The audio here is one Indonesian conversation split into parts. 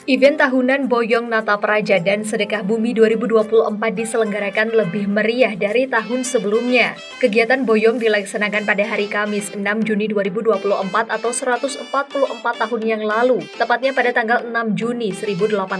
Event tahunan Boyong Nata Praja dan Sedekah Bumi 2024 diselenggarakan lebih meriah dari tahun sebelumnya. Kegiatan Boyong dilaksanakan pada hari Kamis 6 Juni 2024 atau 144 tahun yang lalu, tepatnya pada tanggal 6 Juni 1880.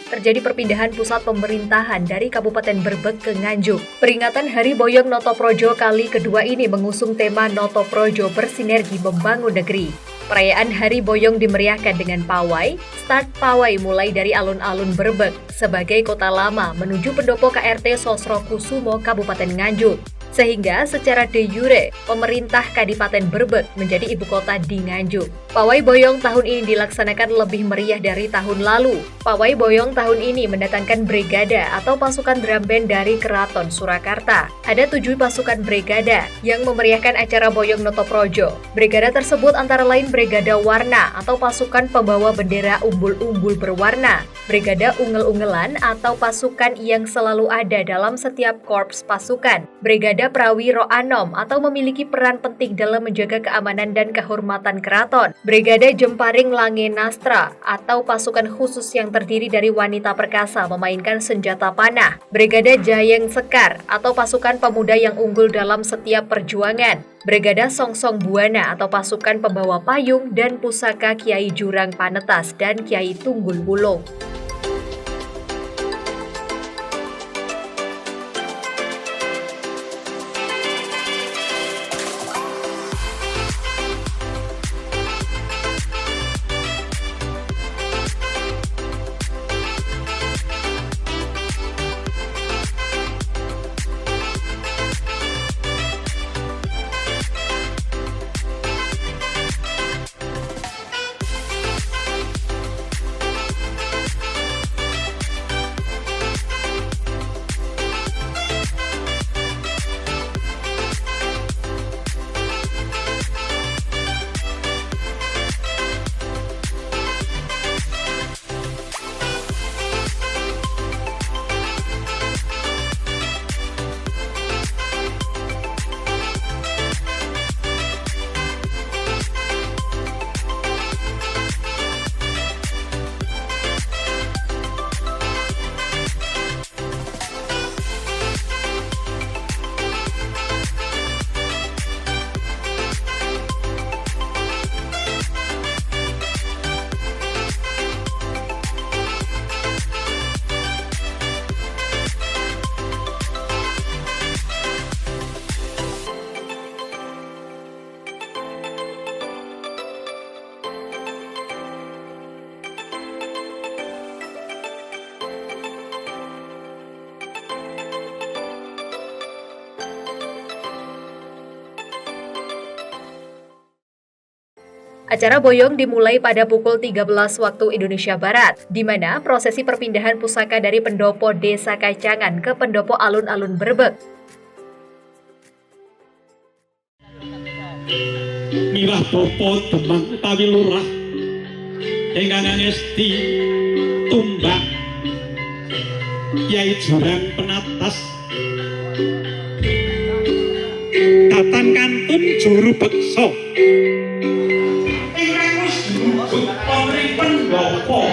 Terjadi perpindahan pusat pemerintahan dari Kabupaten Brebek ke Nganjuk. Peringatan Hari Boyong Notoprojo kali kedua ini mengusung tema Notoprojo Bersinergi Membangun Negeri. Perayaan Hari Boyong dimeriahkan dengan pawai. Start pawai mulai dari alun-alun Brebek sebagai kota lama menuju pendopo KRT Sosrokusumo Kabupaten Nganjuk. Sehingga secara de jure, pemerintah Kadipaten Brebek menjadi ibu kota di Nganjuk. Pawai Boyong tahun ini dilaksanakan lebih meriah dari tahun lalu. Pawai Boyong tahun ini mendatangkan Brigada atau pasukan drum band dari Keraton Surakarta. Ada 7 pasukan Brigada yang memeriahkan acara Boyong Notoprojo. Brigada tersebut antara lain Brigada Warna atau pasukan pembawa bendera umbul-umbul berwarna, Brigada Ungel-Ungelan atau pasukan yang selalu ada dalam setiap korps pasukan, Brigada Prawiro Anom atau memiliki peran penting dalam menjaga keamanan dan kehormatan keraton, Brigada Jemparing Lange Nastra atau pasukan khusus yang terdiri dari wanita perkasa memainkan senjata panah, Brigada Jayeng Sekar atau pasukan pemuda yang unggul dalam setiap perjuangan, Brigada Songsong Buana atau pasukan pembawa payung dan pusaka Kiai Jurang Panetas dan Kiai Tunggul Wulung. Acara Boyong dimulai pada pukul 13 waktu Indonesia Barat, di mana prosesi perpindahan pusaka dari pendopo Desa Kacangan ke pendopo alun-alun Brebek. Mirah Bopo Demang utawi lurah ingkang ngesti tumbak Kyai Jurang Penatas Tatan Kantun Juru Beksa Pemri pendopo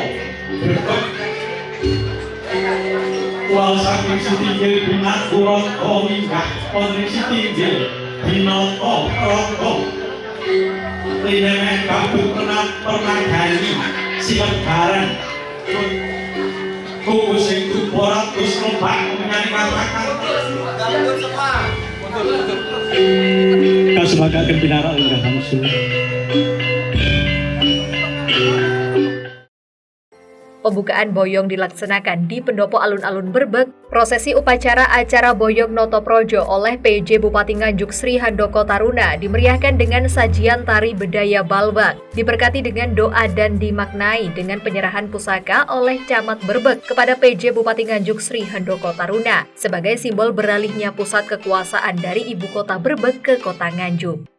Brebek wal saking sitinggil binaturang minggah pemri sitinggil binata raka linemen kabut pernah gani silebaran kuku sing tuporatus lobak menyanyi katakan kasebagaken pinara unggah langsung. Pembukaan Boyong dilaksanakan di pendopo alun-alun Brebek. Prosesi upacara acara Boyong Notoprojo oleh PJ Bupati Nganjuk Sri Handoko Taruna dimeriahkan dengan sajian tari bedaya Balbak, diberkati dengan doa dan dimaknai dengan penyerahan pusaka oleh Camat Brebek kepada PJ Bupati Nganjuk Sri Handoko Taruna sebagai simbol beralihnya pusat kekuasaan dari ibu kota Brebek ke kota Nganjuk.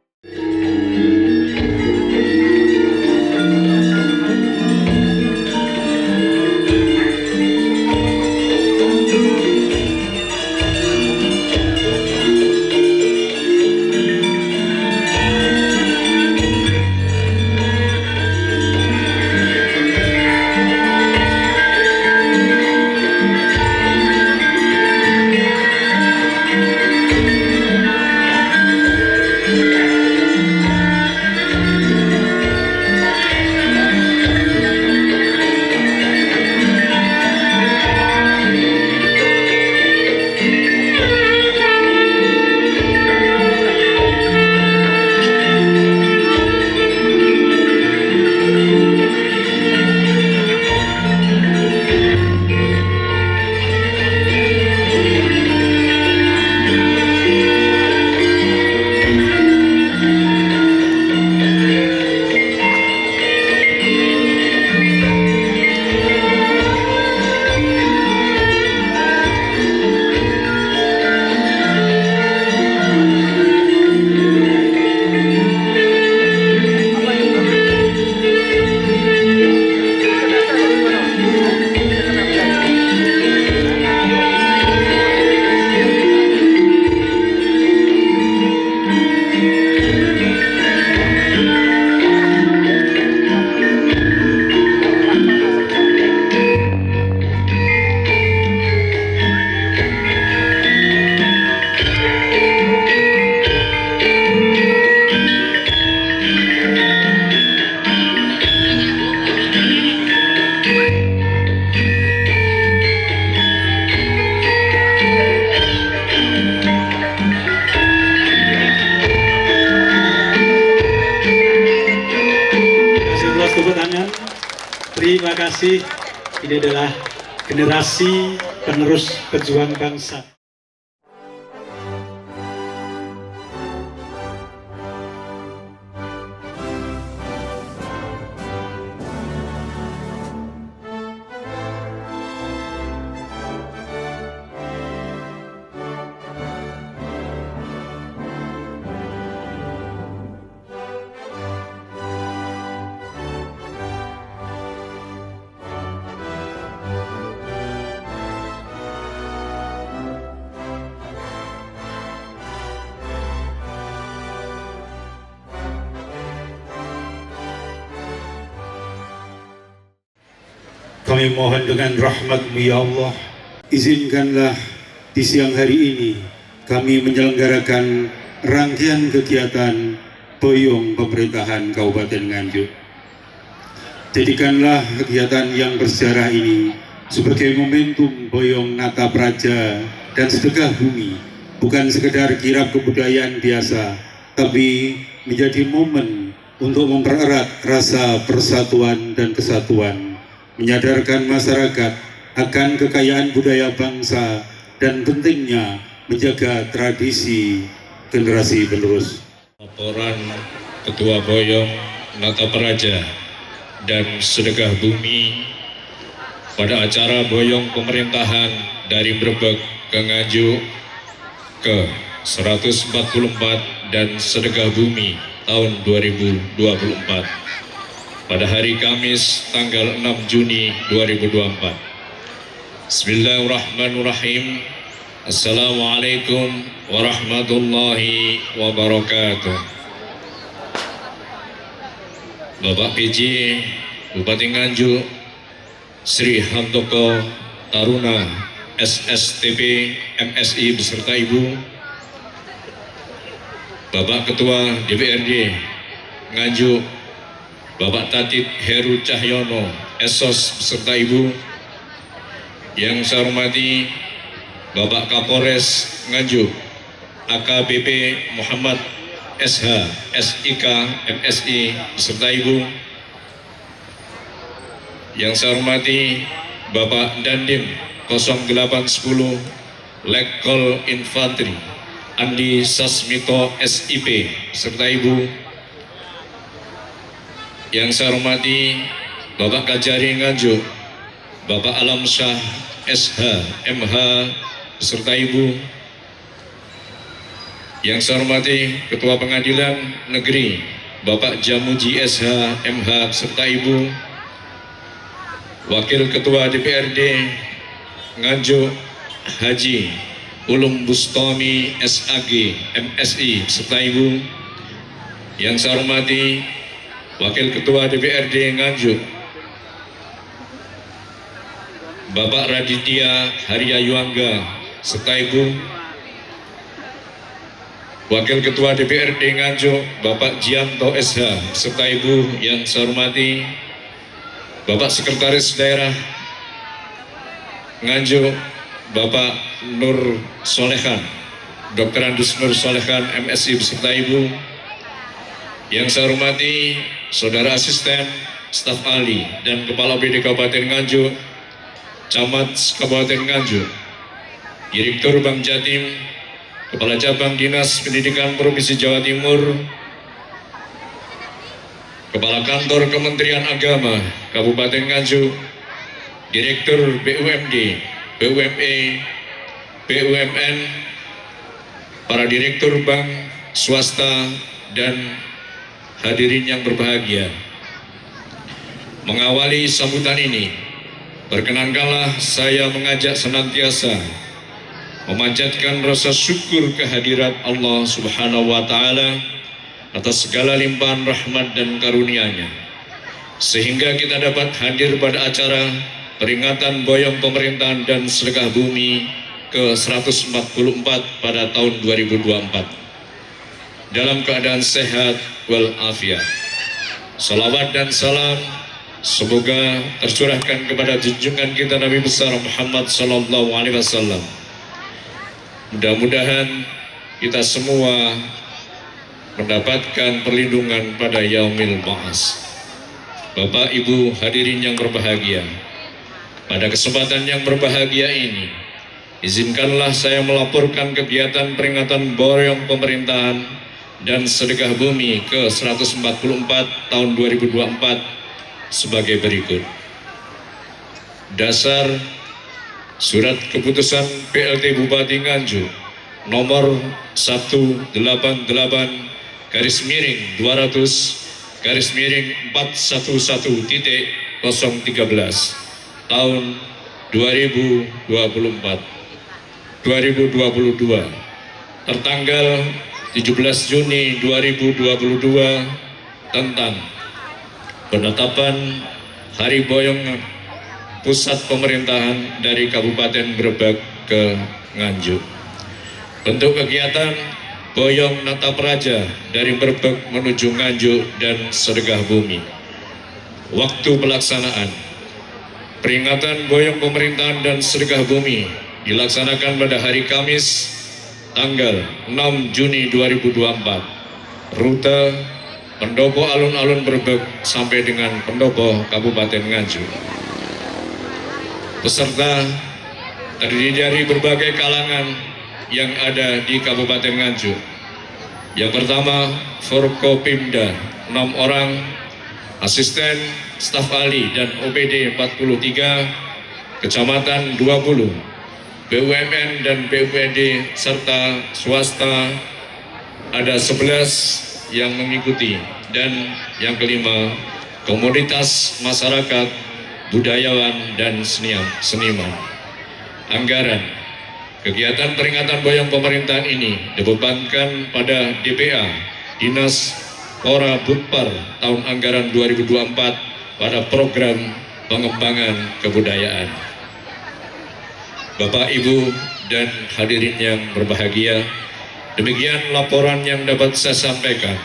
terima kasih. Ini adalah generasi penerus pejuang bangsa. Kami mohon dengan rahmat-Mu ya Allah, izinkanlah di siang hari ini kami menyelenggarakan rangkaian kegiatan Boyong Pemerintahan Kabupaten Nganjuk. Jadikanlah kegiatan yang bersejarah ini sebagai momentum Boyong Nata Praja dan sedekah bumi, bukan sekedar kirap kebudayaan biasa, tapi menjadi momen untuk mempererat rasa persatuan dan kesatuan, menyadarkan masyarakat akan kekayaan budaya bangsa dan pentingnya menjaga tradisi generasi penerus. Laporan Ketua Boyong Nata Praja dan Sedekah Bumi pada acara Boyong Pemerintahan dari Brebek ke Nganjuk ke 144 dan Sedekah Bumi tahun 2024. Pada hari Kamis tanggal 6 Juni 2024. Bismillahirrahmanirrahim. Assalamualaikum warahmatullahi wabarakatuh. Bapak PJ Bupati Nganjuk Sri Handoko Taruna SSTP MSI beserta Ibu, Bapak Ketua DPRD Nganjuk Bapak Tatit Heru Cahyono Esos beserta Ibu, yang saya hormati Bapak Kapolres Nganjuk AKBP Muhammad SH SIK MSI beserta Ibu, yang saya hormati Bapak Dandim 0810 Letkol Infanteri Andi Sasmito SIP beserta Ibu, yang saya hormati Bapak Kajari Nganjuk Bapak Alam Syah SH MH beserta Ibu, yang saya hormati Ketua Pengadilan Negeri Bapak Jamuji SH MH beserta Ibu, Wakil Ketua DPRD Nganjuk Haji Ulum Bustami SAG MSI beserta Ibu, yang saya hormati Wakil Ketua DPRD Nganjuk Bapak Raditya Haria Yuangga serta Ibu, Wakil Ketua DPRD Nganjuk Bapak Jianto SH serta Ibu, yang saya hormati Bapak Sekretaris Daerah Nganjuk Bapak Nur Solehan, Dr. Andus Nur Solehan MSI beserta Ibu, yang saya hormati Saudara Asisten, Staf Ahli, dan Kepala BD Kabupaten Nganjuk, Camat Kabupaten Nganjuk, Direktur Bank Jatim, Kepala Cabang Dinas Pendidikan Provinsi Jawa Timur, Kepala Kantor Kementerian Agama Kabupaten Nganjuk, Direktur BUMD, BUME, BUMN, para Direktur Bank Swasta, dan hadirin yang berbahagia. Mengawali sambutan ini, perkenankanlah saya mengajak senantiasa memanjatkan rasa syukur kehadirat Allah Subhanahu wa Ta'ala atas segala limpahan rahmat dan karunia-Nya, sehingga kita dapat hadir pada acara peringatan Boyong Pemerintahan dan Sedekah Bumi ke-144 pada tahun 2024 dalam keadaan sehat walafiat. Salawat dan salam semoga tercurahkan kepada junjungan kita Nabi besar Muhammad sallallahu alaihi wasallam. Mudah-mudahan kita semua mendapatkan perlindungan pada yaumil ba'as. Bapak Ibu hadirin yang berbahagia, pada kesempatan yang berbahagia ini, izinkanlah saya melaporkan kegiatan peringatan Boyong Pemerintahan dan Sedekah Bumi ke-144 tahun 2024 sebagai berikut. Dasar Surat Keputusan PLT Bupati Nganjuk nomor 188-200-411.013 tahun 2022 tertanggal 17 Juni 2022 tentang penetapan Hari Boyong Pusat Pemerintahan dari Kabupaten Brebek ke Nganjuk. Bentuk kegiatan Boyong Nata Praja dari Brebek menuju Nganjuk dan Sedekah Bumi. Waktu pelaksanaan peringatan Boyong Pemerintahan dan Sedekah Bumi dilaksanakan pada hari Kamis tanggal 6 Juni 2024. Rute Pendopo Alun-Alun Brebek sampai dengan Pendopo Kabupaten Nganjuk. Peserta terdiri dari berbagai kalangan yang ada di Kabupaten Nganjuk. Yang pertama, Forkopimda 6 orang, asisten, staf ahli dan OPD 43, kecamatan 20, BUMN dan BUMD serta swasta ada 11 yang mengikuti, dan yang kelima, komunitas masyarakat, budayawan dan seniman. Anggaran kegiatan peringatan Boyong Pemerintahan ini dibebankan pada DPA Dinas Pora Butpar tahun anggaran 2024 pada program pengembangan kebudayaan. Bapak, Ibu, dan hadirin yang berbahagia, demikian laporan yang dapat saya sampaikan.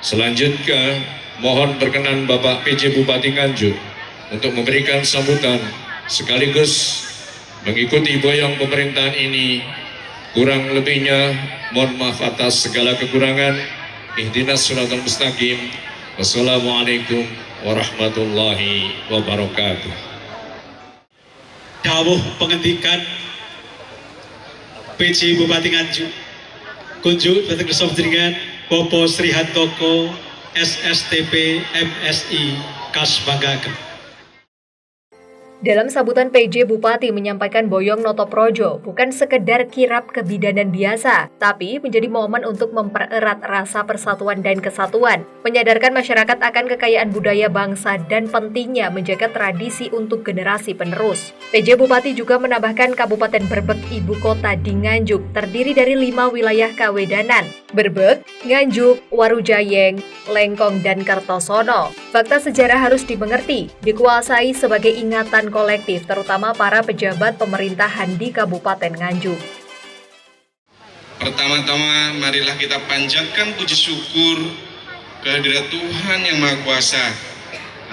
Selanjutnya, mohon berkenan Bapak PJ Bupati Nganjuk untuk memberikan sambutan sekaligus mengikuti Boyong Pemerintahan ini. Kurang lebihnya mohon maaf atas segala kekurangan. Ihdinas Shiratal Mustaqim. Wassalamualaikum warahmatullahi wabarakatuh. Dawuh pengendikan PJ Bupati Nganjuk kunjuk datang kesampingan Bapak Sri Handoko SSTP MSI Kas Banggaken. Dalam sambutan PJ Bupati menyampaikan Boyong Notoprojo bukan sekedar kirap kebidanan biasa, tapi menjadi momen untuk mempererat rasa persatuan dan kesatuan, menyadarkan masyarakat akan kekayaan budaya bangsa dan pentingnya menjaga tradisi untuk generasi penerus. PJ Bupati juga menambahkan Kabupaten Brebek ibu kota di Nganjuk terdiri dari 5 wilayah kawedanan, Brebek, Nganjuk, Warujayeng, Lengkong, dan Kertosono. Fakta sejarah harus dimengerti, dikuasai sebagai ingatan kolektif, terutama para pejabat pemerintahan di Kabupaten Nganjuk. Pertama-tama, marilah kita panjatkan puji syukur kehadirat Tuhan Yang Maha Kuasa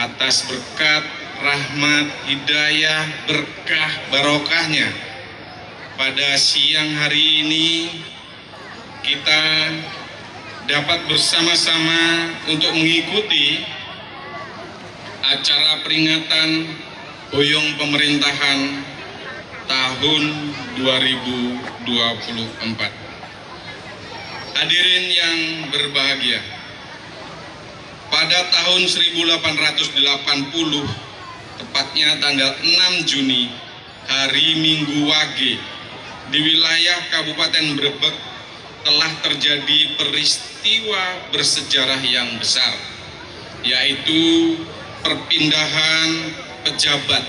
atas berkat, rahmat, hidayah, berkah, barokahnya. Pada siang hari ini, kita dapat bersama-sama untuk mengikuti acara peringatan Boyong Pemerintahan tahun 2024. Hadirin yang berbahagia, pada tahun 1880, tepatnya tanggal 6 Juni, hari Minggu Wage, di wilayah Kabupaten Brebek telah terjadi peristiwa bersejarah yang besar, yaitu perpindahan pejabat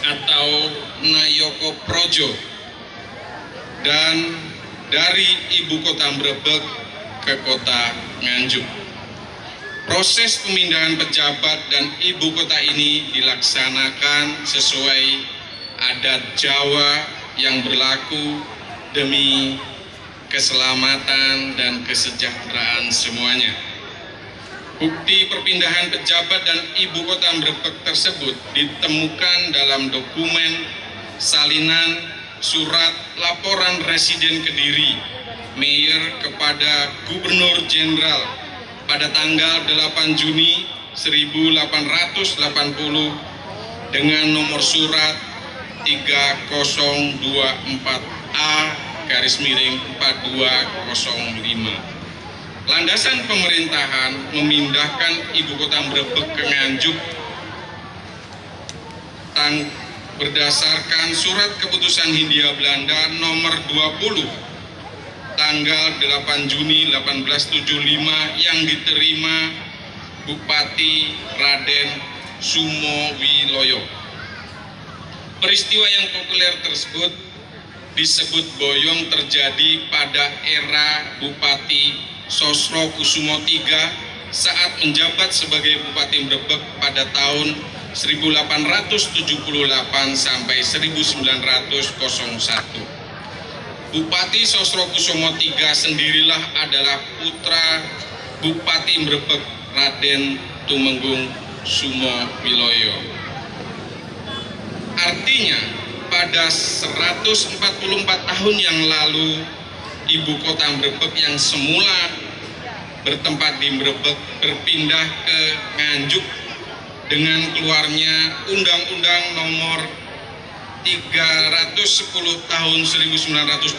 atau Nayoko Projo dan dari ibu kota Brebek ke kota Nganjuk. Proses pemindahan pejabat dan ibu kota ini dilaksanakan sesuai adat Jawa yang berlaku demi keselamatan dan kesejahteraan semuanya. Bukti perpindahan pejabat dan ibu kota Brebek tersebut ditemukan dalam dokumen salinan surat laporan Residen Kediri, Mayor kepada Gubernur Jenderal pada tanggal 8 Juni 1880 dengan nomor surat 3024A/4205. Landasan pemerintahan memindahkan ibu kota Mrebek ke Nganjuk berdasarkan surat keputusan Hindia Belanda nomor 20 tanggal 8 Juni 1875 yang diterima Bupati Raden Sumowiloyo. Peristiwa yang populer tersebut disebut Boyong terjadi pada era Bupati Sosrokusumo III saat menjabat sebagai Bupati Mrebek pada tahun 1878 sampai 1901. Bupati Sosrokusumo III sendirilah adalah putra Bupati Mrebek Raden Tumenggung Sumowiloyo. Artinya, pada 144 tahun yang lalu, ibu kota Mrebek yang semula bertempat di Mrebek berpindah ke Nganjuk dengan keluarnya Undang-Undang Nomor 310 tahun 1928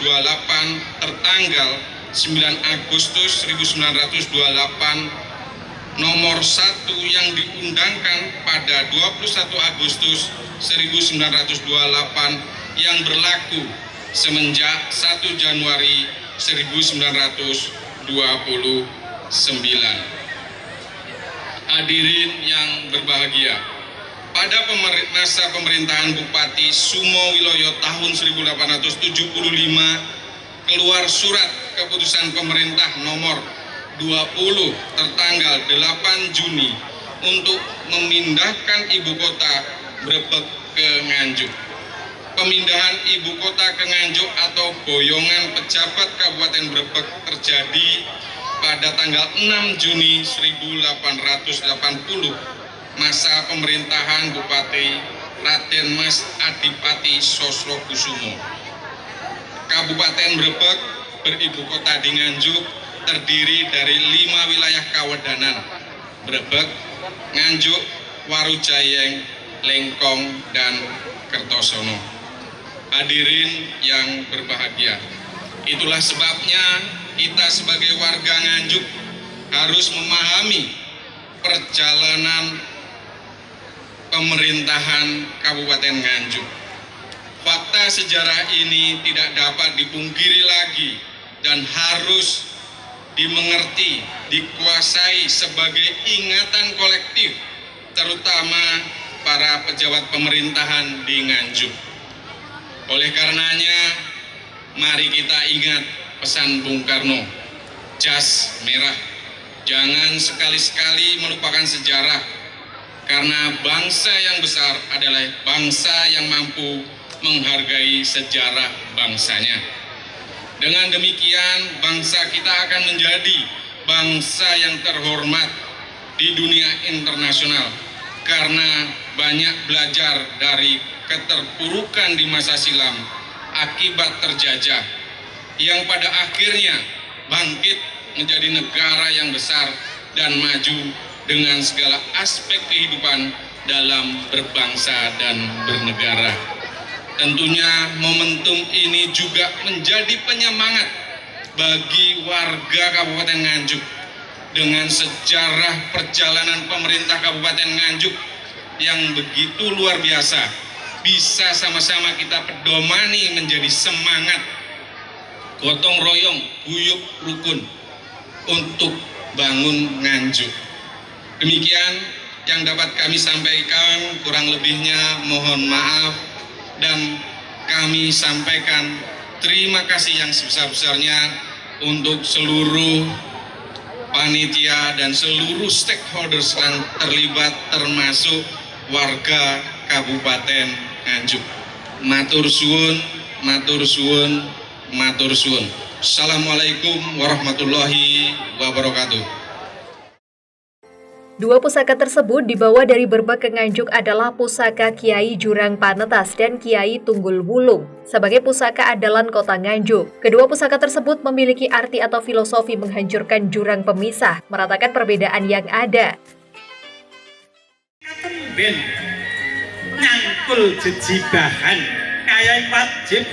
tertanggal 9 Agustus 1928 nomor 1 yang diundangkan pada 21 Agustus 1928 yang berlaku semenjak 1 Januari 1929. Hadirin yang berbahagia, pada masa pemerintahan Bupati Sumowiloyo tahun 1875 keluar surat keputusan pemerintah nomor 20 tertanggal 8 Juni untuk memindahkan ibu kota Mrebek ke Nganjuk. Pemindahan ibu kota ke Nganjuk atau boyongan pejabat Kabupaten Mrebek terjadi pada tanggal 6 Juni 1880 masa pemerintahan Bupati Raden Mas Adipati Sosrokusumo. Kabupaten Mrebek beribu kota di Nganjuk terdiri dari 5 wilayah kawedanan: Mrebek, Nganjuk, Warujayeng, Lengkong, dan Kertosono. Hadirin yang berbahagia, itulah sebabnya kita sebagai warga Nganjuk harus memahami perjalanan pemerintahan Kabupaten Nganjuk. Fakta sejarah ini tidak dapat dipungkiri lagi dan harus dimengerti, dikuasai sebagai ingatan kolektif, terutama para pejabat pemerintahan di Nganjuk. Oleh karenanya, mari kita ingat pesan Bung Karno, jas merah, jangan sekali-sekali melupakan sejarah, karena bangsa yang besar adalah bangsa yang mampu menghargai sejarah bangsanya. Dengan demikian, bangsa kita akan menjadi bangsa yang terhormat di dunia internasional karena banyak belajar dari keterpurukan di masa silam akibat terjajah yang pada akhirnya bangkit menjadi negara yang besar dan maju dengan segala aspek kehidupan dalam berbangsa dan bernegara. Tentunya momentum ini juga menjadi penyemangat bagi warga Kabupaten Nganjuk dengan sejarah perjalanan pemerintah Kabupaten Nganjuk yang begitu luar biasa. Bisa sama-sama kita pedomani menjadi semangat gotong royong, guyub rukun untuk bangun Nganjuk. Demikian yang dapat kami sampaikan, kurang lebihnya mohon maaf, dan kami sampaikan terima kasih yang sebesar-besarnya untuk seluruh panitia dan seluruh stakeholders yang terlibat termasuk warga Kabupaten Nganjuk. Matur suwun, matur suwun, matur suwun. Assalamualaikum warahmatullahi wabarakatuh. Dua pusaka tersebut dibawa dari Berbek ke Nganjuk adalah pusaka Kiai Jurang Panetas dan Kiai Tunggul Wulung sebagai pusaka andalan kota Nganjuk. Kedua pusaka tersebut memiliki arti atau filosofi menghancurkan jurang pemisah, meratakan perbedaan yang ada. tumben nyangkul jejibahan kaya wajib.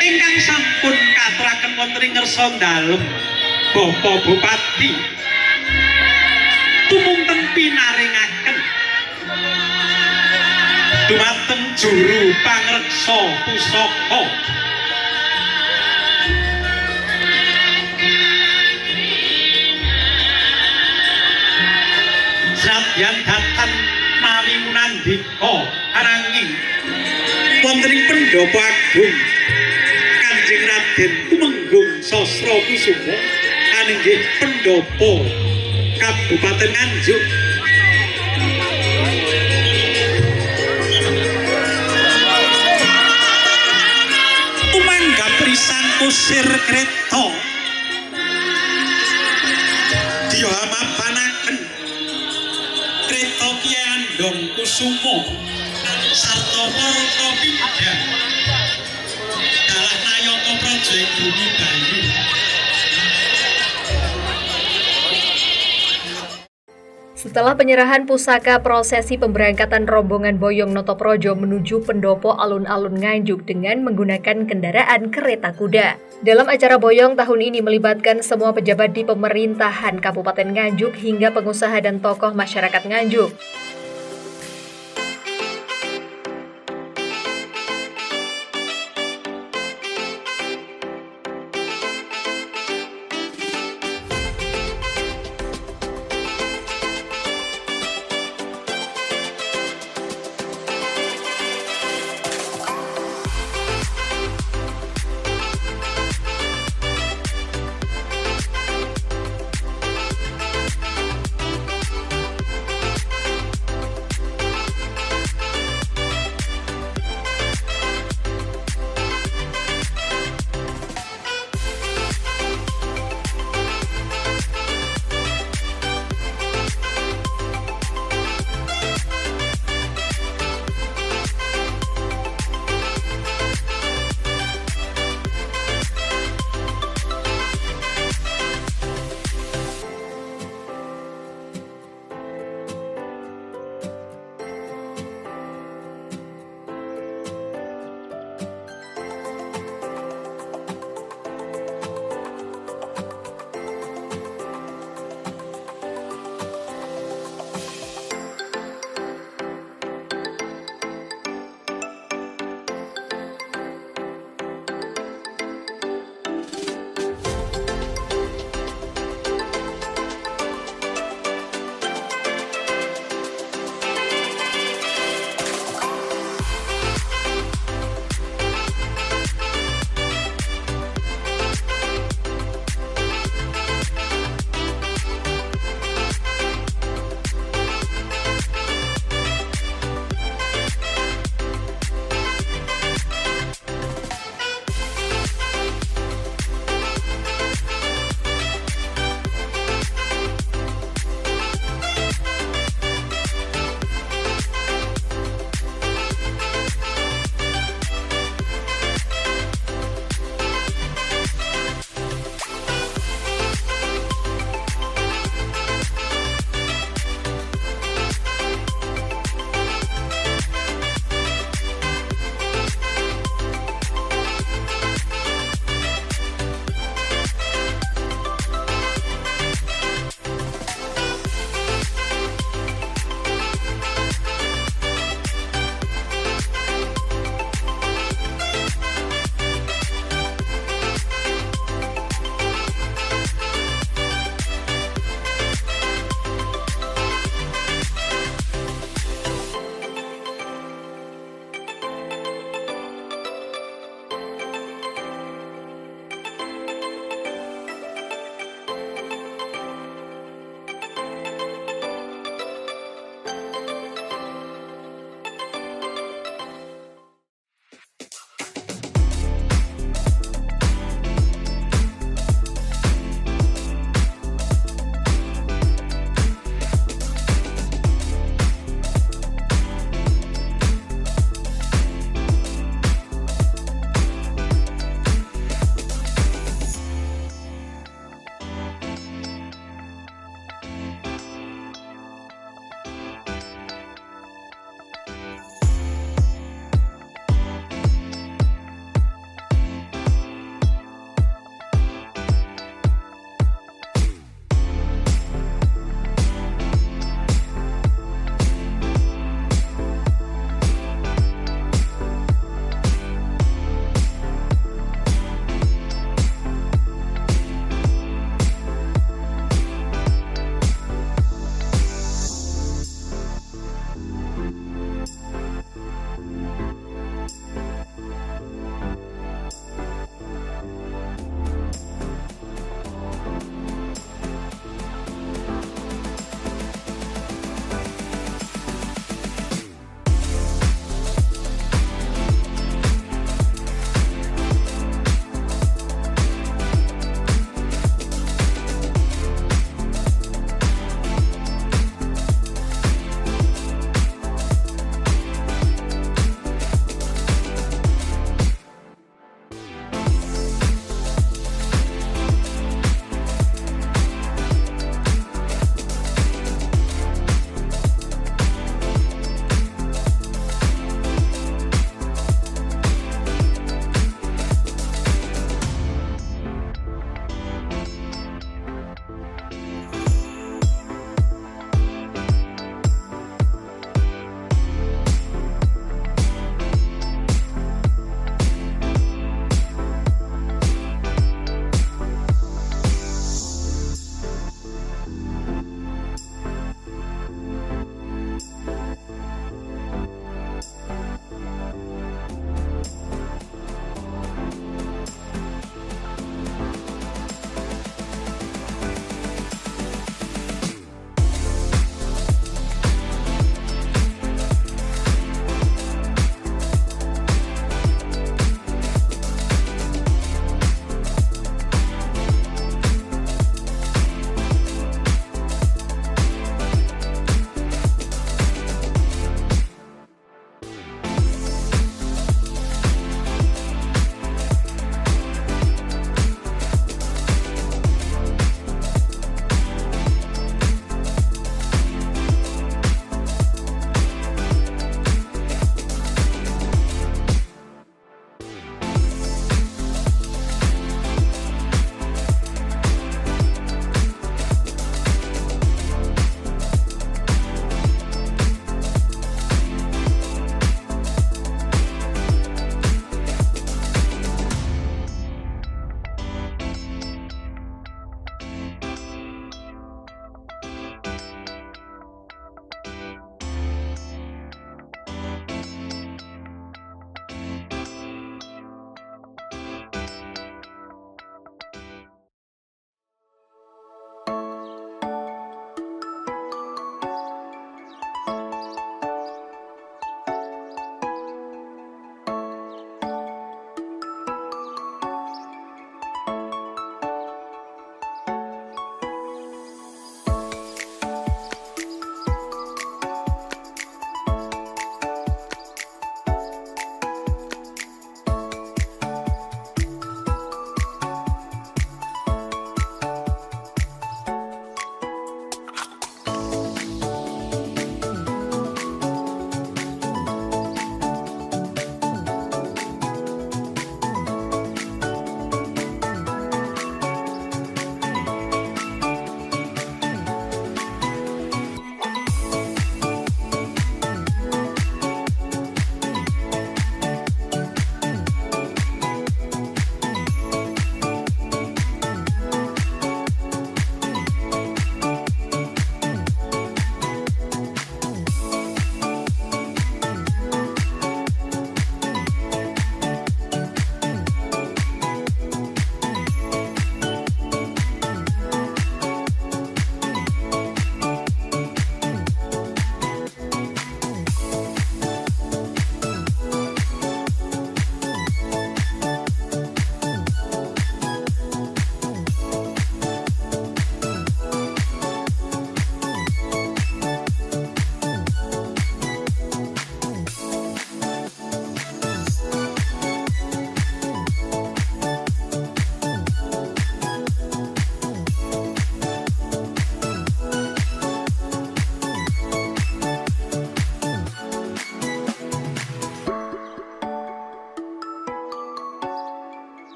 Ingkang sampun katuraken wonten ing ngersa dalem Bapak Bupati tumunten pinaringaken dumateng juru pangreksa pusaka senadyan datan mawi munandika ananging wonten ing Pendhapa Agung Kanjeng Raden Tumenggung Sasrakusuma inggih Pendhapa Kabupaten Nganjuk tumanggap risan kusir kreta dihamapanaken kreta Kyai Andong Kusuma sarta para kapindha dalah nayata praja ing bumi Bayu. Setelah penyerahan pusaka, prosesi pemberangkatan rombongan Boyong Notoprojo menuju pendopo alun-alun Nganjuk dengan menggunakan kendaraan kereta kuda. Dalam acara Boyong tahun ini melibatkan semua pejabat di pemerintahan Kabupaten Nganjuk hingga pengusaha dan tokoh masyarakat Nganjuk.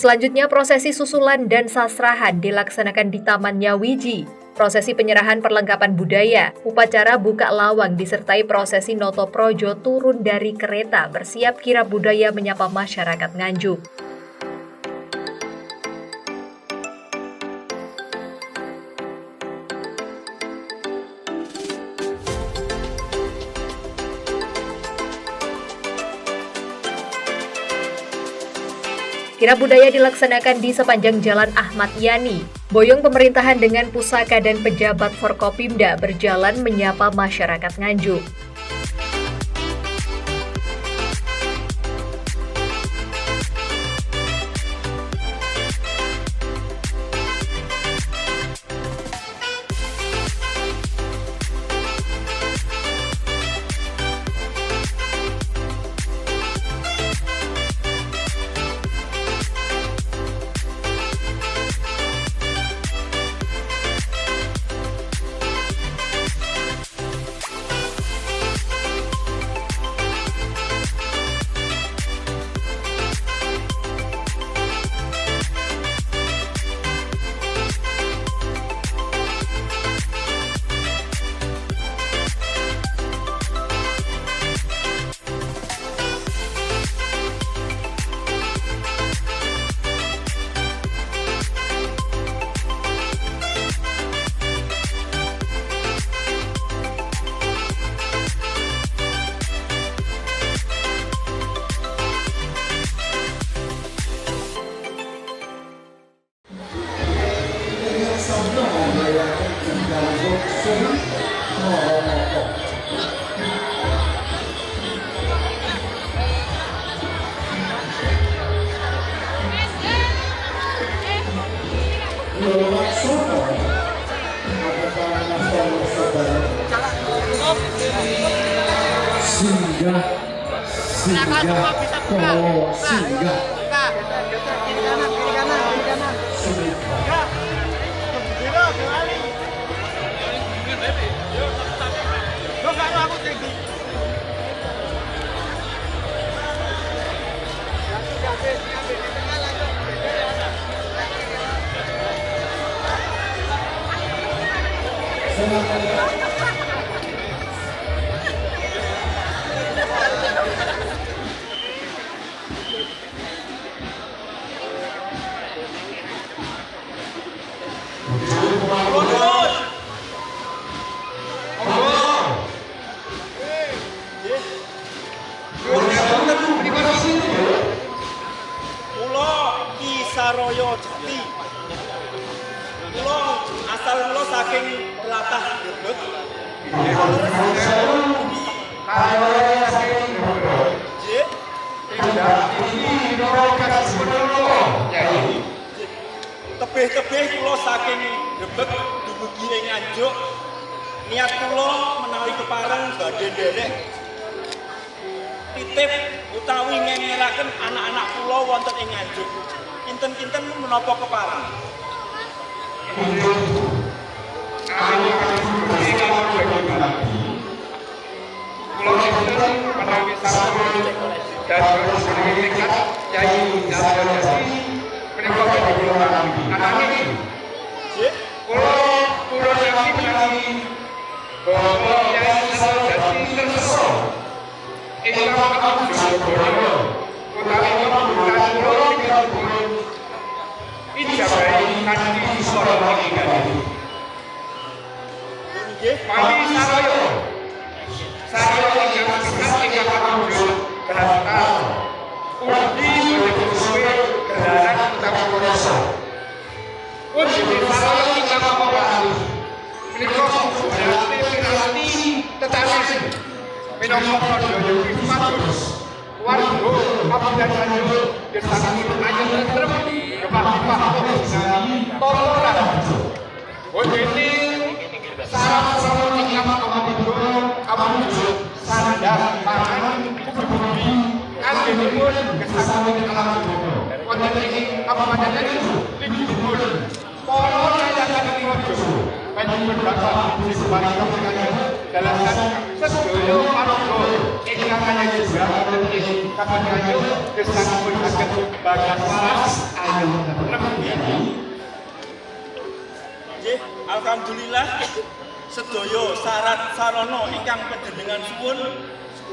Selanjutnya, prosesi susulan dan sasrahan dilaksanakan di Taman Nyawiji. Prosesi penyerahan perlengkapan budaya, upacara buka lawang disertai prosesi Noto Projo turun dari kereta bersiap kirap budaya menyapa masyarakat Nganjuk. Kirap budaya dilaksanakan di sepanjang Jalan Ahmad Yani. Boyong pemerintahan dengan pusaka dan pejabat Forkopimda berjalan menyapa masyarakat Nganjuk. Saroyo Jati. Kulo asal kulo saking Tlatah Brebes. Tebih-tebih kulo saking Brebes dumugi ing Nganjuk. Niat kulo menawi kepareng badhe nderek titip utawi ngengelaken anak-anak kulo wonten ing Nganjuk. Kinten-kinten menapa kepareng. Dalam sedaya paraga ingkang manjaya wonten ing Kabupaten gesangipun saged bagas waras ayo rembugan. Nggih, alhamdulillah sedaya syarat sarana ingkang panjenengan suwun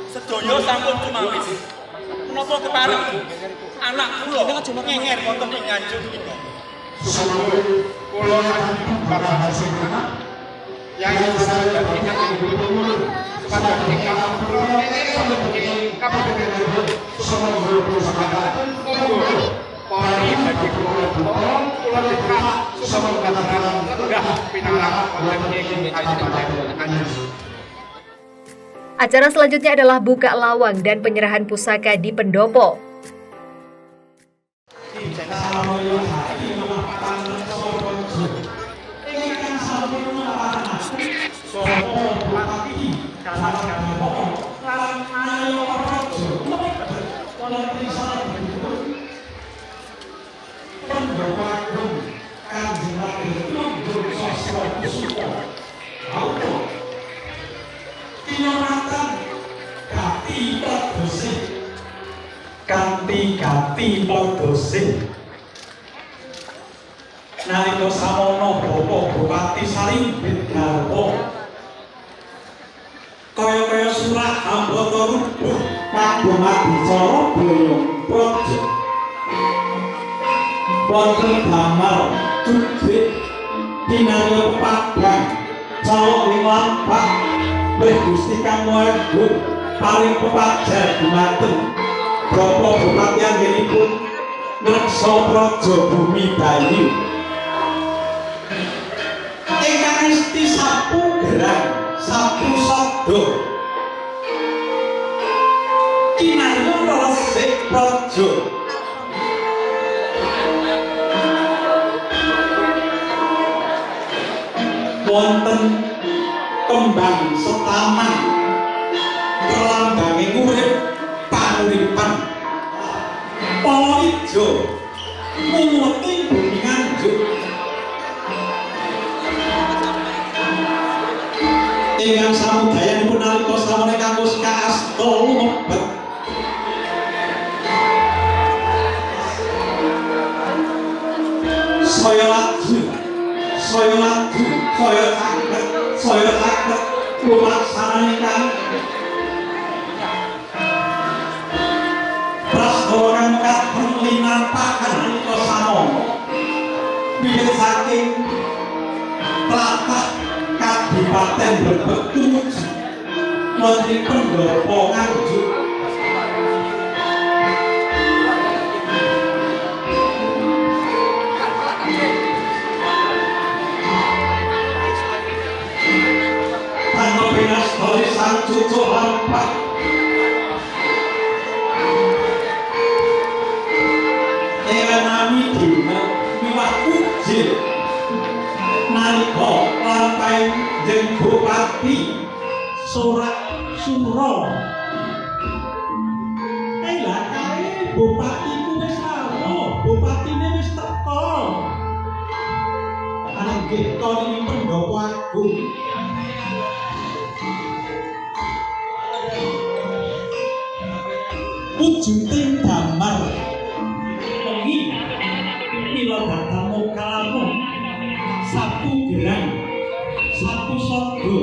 sedaya sampun tumawis. Menapa kepareng anak kula ngenger wonten ing Nganjuk menika. Kula saking bagas hasilna yang saya ingkang ditutur pada ingkang kula ing Kabupaten Sumenep Sumatera monggo pari bagi kula dekat Sumenep lenggah pinangrang wonten ing Kabupaten Nganjuk. Acara selanjutnya adalah buka lawang dan penyerahan pusaka di pendopo. Kanthi podose nalika samono Bapak Bupati Sarimbit garwa kaya surat hambata rubuh kadung adicara boyong praja wonten damel cudhik kinarya padhang calok ing lampah wis Gusti Kang Maha Agung paring pepajar dumateng Bapak Bupati anggenipun ngreksa praja Bumi Bayu ingkang esti sapu gerang sapu sabda kinarya resik praja wonten kembang setaman perlambanging urip panuripan pala ijo mumuti bumi Nganjuk ingkang samudayanipun nalika samana kanggo kaasta lumebet saya laju saya saged lumaksanaken prastawa kang linampakan nalika samana wiwit saking tlatah Kabupaten Brebes tumuju wonten pendopo Nganjuk tanpa pinastani sang cucuk lampah nami dina miwah ujil nalika lampahing jeung Bupati Sorak Suro lah kae Bupati ku wis karo Bupatine wis teko nggih kali pendopo agung wujuding damar wengi mila dhateng kalamu sapu gerang sapu sabda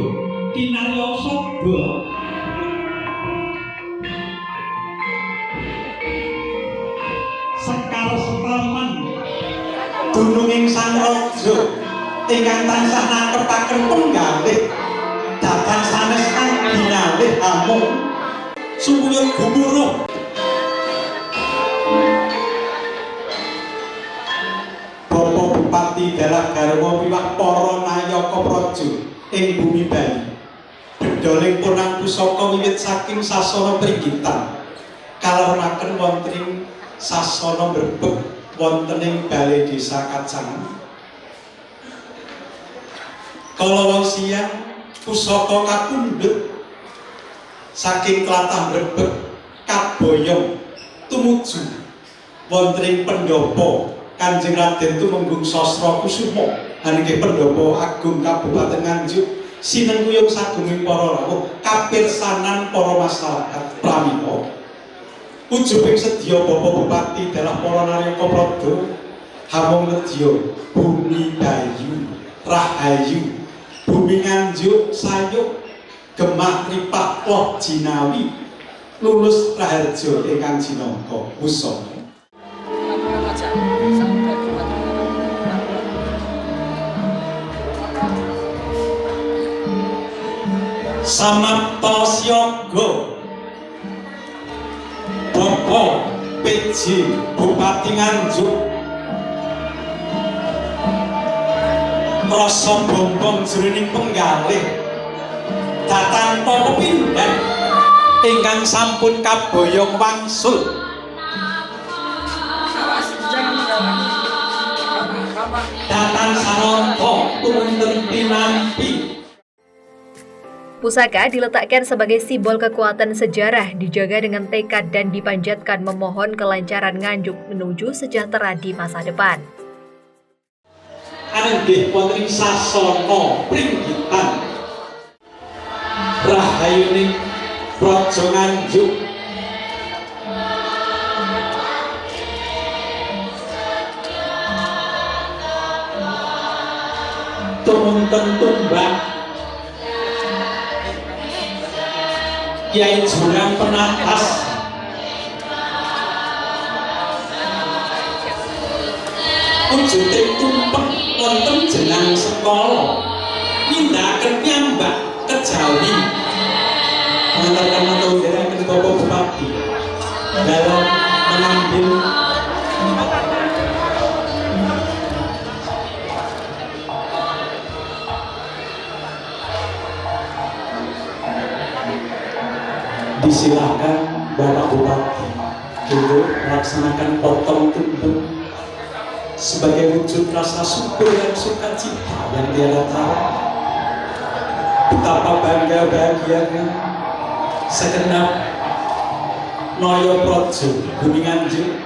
kinarya sabda sekar setaman dununging sang raja ingkang tansah nakepaken penggalih datang sanes kang binalih amung sumuyut gumuruh Bapak Bupati Dalah garwa miwah para nayaka praja ing Bumi Bayu bedoling punang pusaka wiwit saking sasana pringgitan kalaronaken wonten ing sasana Brebeg wonten ing Balai Desa Kacang kala siang pusaka kapundhut saking tlatah Brebeg kaboyong tumuju wonten ing pendopo Kanjeng Raden Tumenggung Sastra Kusuma inggih pendopo agung Kabupaten Nganjuk sinengkuyung sagunging para rawuh kapirsanan para masyarakat pramila ujubing sedya Bapak Bupati dalah para nariyaka praja hamung nedya bumi bayu rahayu bumi Nganjuk sayuk gemah ripah woh jinawi lulus raharja ingkang jinaka wusana. Samapta siyaga Bapak PJ Bupati Nganjuk rasa bombong jroning penggalih datanpa pepindhan ingkang sampun kaboyong wangsul datan saranta tumunten pinampi. Pusaka diletakkan sebagai simbol kekuatan sejarah, dijaga dengan tekad dan dipanjatkan memohon kelancaran Nganjuk menuju sejahtera di masa depan. Anggih wonten sasana pringgitan rahayuning Praja Nganjuk tumunten tumbak Kyai Jurang Penatas wujuding tumpeng wonten jenang sekala nindakaken piyambak kejawi mengantarkan matunggilaken Bapak Bupati dalam mengambil disilahkan Bapak Bupati untuk melaksanakan potong tumpeng sebagai wujud rasa syukur dan sukacita yang tiada tahu. Betapa bangga bahagianya segenap Noyo Projo Bumi Nganjuk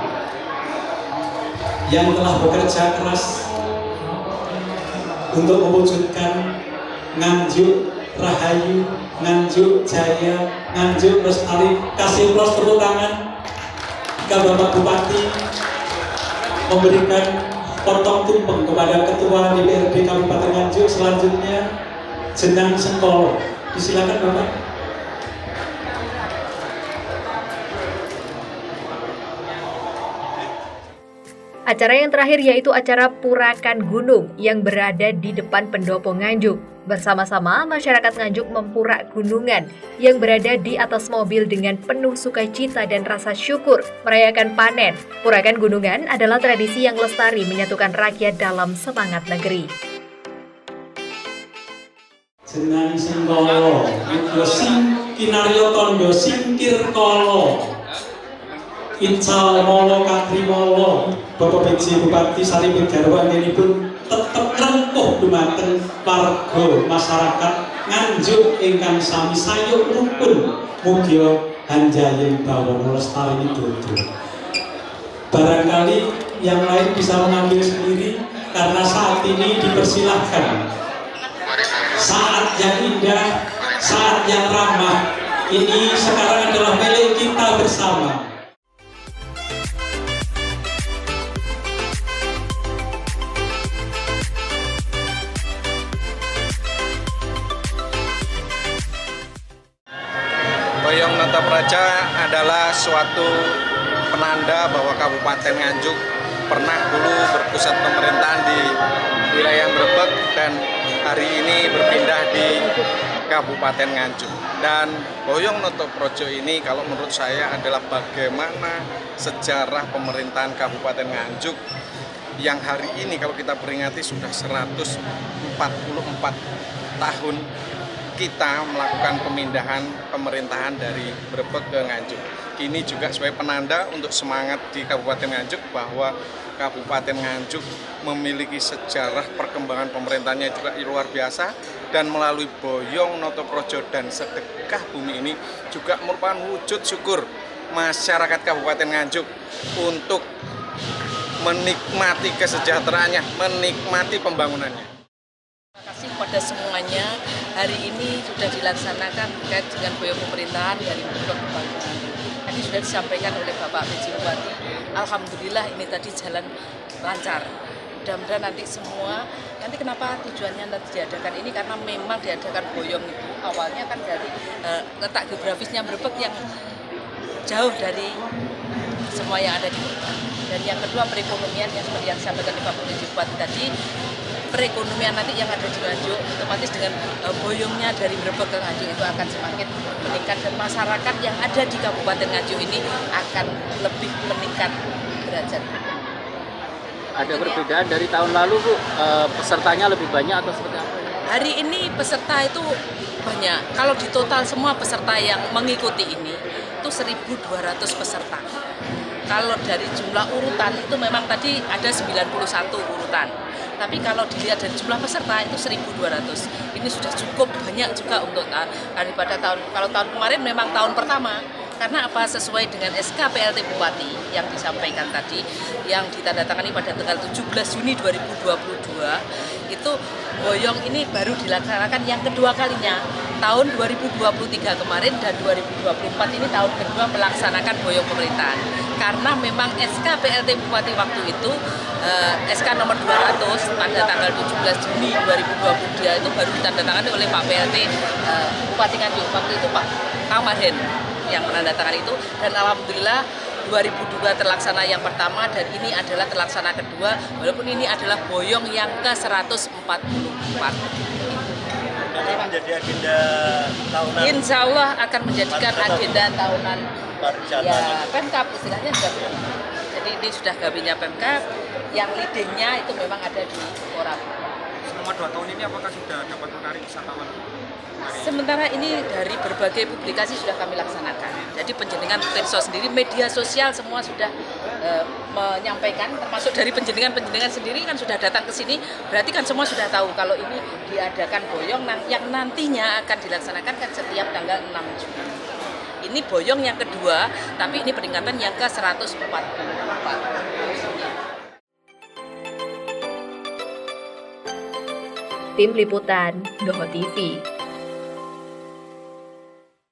yang telah bekerja keras untuk mewujudkan Nganjuk Rahayu, Nganjuk Jaya, Nganjuk Lestari. Kasih plus tepuk tangan jika Bapak Bupati memberikan potong tumpeng kepada Ketua DPRD Kabupaten Nganjuk. Selanjutnya Jenang Sengkolo, disilakan Bapak. Acara yang terakhir yaitu acara Purakan Gunung yang berada di depan pendopo Nganjuk. Bersama-sama masyarakat Nganjuk mempurak gunungan yang berada di atas mobil dengan penuh sukacita dan rasa syukur merayakan panen. Purakan Gunungan adalah tradisi yang lestari menyatukan rakyat dalam semangat negeri. Jenang Sengkolo, Yudha sing kinarya tandha singkir kala. Incal molo katri molo, Bapak PJ Bupati Saripun Garwa anggenipun tetep rengkuh dumateng warga masyarakat Nganjuk ingkang sami sayuk rukun mugia hanjayeng bawana lestari dodo. Barangkali yang lain bisa mengambil sendiri karena saat ini dipersilahkan. Saat yang indah, saat yang ramah ini sekarang adalah milik kita bersama. Boyong Natapraja adalah suatu penanda bahwa Kabupaten Nganjuk pernah dulu berpusat pemerintahan di wilayah Mrebek dan hari ini berpindah di Kabupaten Nganjuk. Dan Boyong Natapraja ini kalau menurut saya adalah bagaimana sejarah pemerintahan Kabupaten Nganjuk yang hari ini kalau kita peringati sudah 144 tahun kita melakukan pemindahan pemerintahan dari Mrebek ke Nganjuk. Ini juga sebagai penanda untuk semangat di Kabupaten Nganjuk bahwa Kabupaten Nganjuk memiliki sejarah perkembangan pemerintahnya juga luar biasa, dan melalui Boyong Natapraja dan Sedekah Bumi ini juga merupakan wujud syukur masyarakat Kabupaten Nganjuk untuk menikmati kesejahteraannya, menikmati pembangunannya. Terima kasih kepada semuanya hari ini sudah dilaksanakan terkait dengan boyong pemerintahan dari Pemprov Bangka. Tadi sudah disampaikan oleh Bapak PJ Bupati. Alhamdulillah ini tadi jalan lancar. Mudah-mudahan nanti semua, nanti kenapa tujuannya nanti diadakan ini, karena memang diadakan boyong itu awalnya kan dari letak geografisnya Brebek yang jauh dari semua yang ada di kota. Dan yang kedua perekonomian yang seperti yang disampaikan oleh Pak Bupati tadi, perekonomian nanti yang ada di Nganjuk otomatis dengan boyongnya dari Brebek ke Nganjuk itu akan semakin meningkat, dan masyarakat yang ada di Kabupaten Nganjuk ini akan lebih meningkat derajat. Ada perbedaan dari tahun lalu, Bu? Pesertanya lebih banyak atau seperti apa? Hari ini peserta itu banyak. Kalau di total semua peserta yang mengikuti ini itu 1.200 peserta. Kalau dari jumlah urutan itu memang tadi ada 91 urutan. Tapi kalau dilihat dari jumlah peserta itu 1.200. Ini sudah cukup banyak juga untuk daripada kalau tahun kemarin memang tahun pertama. Karena apa? Sesuai dengan SK PLT Bupati yang disampaikan tadi, yang ditandatangani pada tanggal 17 Juni 2022, itu boyong ini baru dilaksanakan yang kedua kalinya. Tahun 2023 kemarin dan 2024 ini tahun kedua melaksanakan boyong pemerintahan. Karena memang SK PLT Bupati waktu itu, SK nomor 200 pada tanggal 17 Juni 2022 itu baru ditandatangani oleh Pak PLT Bupati Nganjuk. Waktu itu Pak Kamarhen yang menandatangani itu, dan alhamdulillah 2002 terlaksana yang pertama dan ini adalah terlaksana kedua, walaupun ini adalah boyong yang ke-144. Ini menjadi agenda tahunan. Insya Allah akan menjadikan agenda tahunan ya Pemkab, istilahnya sudah benar. Jadi ini sudah gabinya Pemkab, yang leadingnya itu memang ada di Orang. Selama 2 tahun ini apakah sudah dapat menarik wisatawan? Sementara ini dari berbagai publikasi sudah kami laksanakan. Jadi penjenengan Tirso sendiri, media sosial semua sudah menyampaikan, termasuk dari penjenengan sendiri kan sudah datang ke sini. Berarti kan semua sudah tahu kalau ini diadakan boyong yang nantinya akan dilaksanakan kan setiap tanggal 6 Juni. Ini boyong yang kedua, tapi ini peringatan yang ke-144. Tim Liputan, GoHo TV.